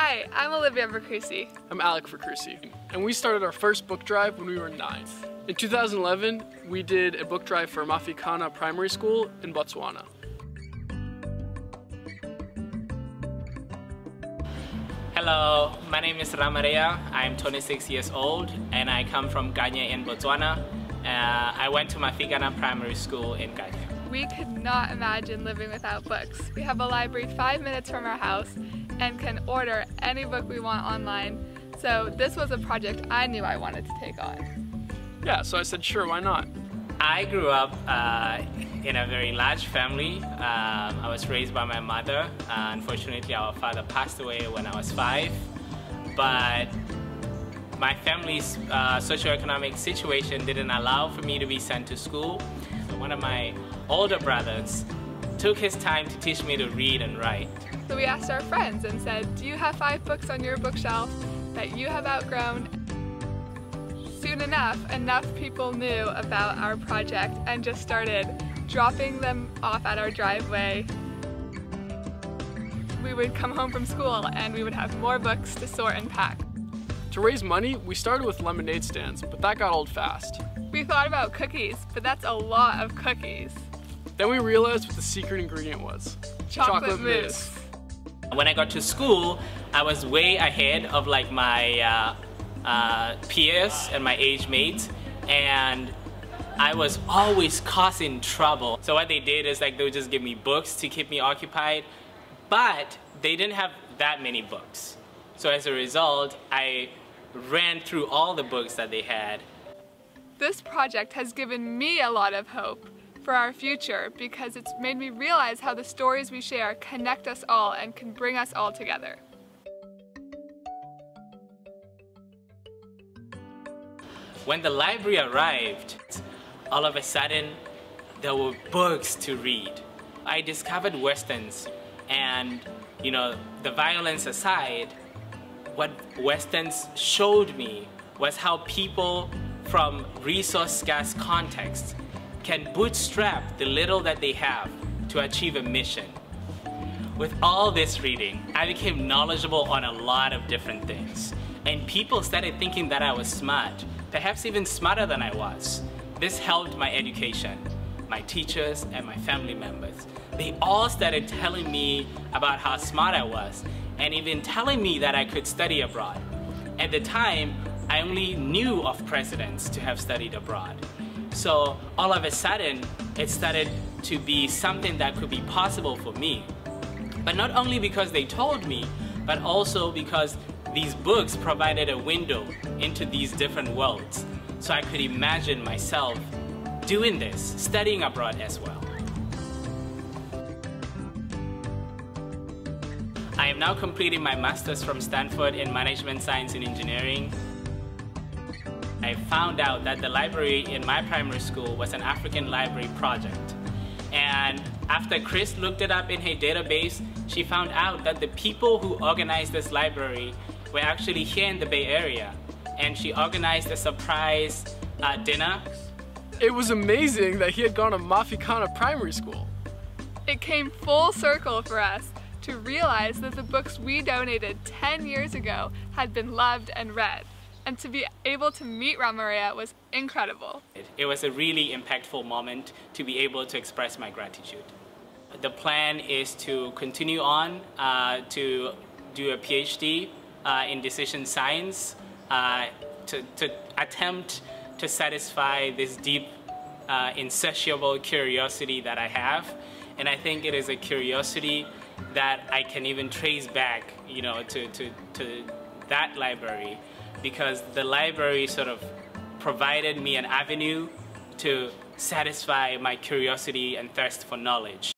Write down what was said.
Hi, I'm Olivia Vercruci. I'm Alec Vercruci, and we started our first book drive when we were 9. In 2011, we did a book drive for Mafikana Primary School in Botswana. Hello, my name is Ramaria. I'm 26 years old and I come from Kanye in Botswana. I went to Mafikana Primary School in Kanye. We could not imagine living without books. We have a library 5 minutes from our house and can order any book we want online. So this was a project I knew I wanted to take on. Yeah, so I said, sure, why not? I grew up in a very large family. I was raised by my mother. Unfortunately, our father passed away when I was 5. But my family's socioeconomic situation didn't allow for me to be sent to school. So one of my older brothers took his time to teach me to read and write. So we asked our friends and said, do you have 5 books on your bookshelf that you have outgrown? Soon enough people knew about our project and just started dropping them off at our driveway. We would come home from school and we would have more books to sort and pack. To raise money, we started with lemonade stands, but that got old fast. We thought about cookies, but that's a lot of cookies. Then we realized what the secret ingredient was. Chocolate mousse. When I got to school, I was way ahead of like my peers and my age mates, and I was always causing trouble. So what they did is like they would just give me books to keep me occupied, but they didn't have that many books. So as a result, I ran through all the books that they had. This project has given me a lot of hope for our future because it's made me realize how the stories we share connect us all and can bring us all together. When the library arrived, all of a sudden there were books to read. I discovered Westerns, and you know, the violence aside, what Westerns showed me was how people from resource-scarce contexts can bootstrap the little that they have to achieve a mission. With all this reading, I became knowledgeable on a lot of different things, and people started thinking that I was smart, perhaps even smarter than I was. This helped my education. My teachers and my family members, they all started telling me about how smart I was, and even telling me that I could study abroad. At the time, I only knew of presidents to have studied abroad. So all of a sudden, it started to be something that could be possible for me. But not only because they told me, but also because these books provided a window into these different worlds. So I could imagine myself doing this, studying abroad as well. I am now completing my master's from Stanford in Management Science and Engineering. I found out that the library in my primary school was an African library project. And after Chris looked it up in her database, she found out that the people who organized this library were actually here in the Bay Area. And she organized a surprise dinner. It was amazing that he had gone to Mafikana Primary School. It came full circle for us to realize that the books we donated 10 years ago had been loved and read. And to be able to meet Ramaria was incredible. It was a really impactful moment to be able to express my gratitude. The plan is to continue on to do a PhD in decision science, to attempt to satisfy this deep, insatiable curiosity that I have. And I think it is a curiosity that I can even trace back, you know, to that library, because the library sort of provided me an avenue to satisfy my curiosity and thirst for knowledge.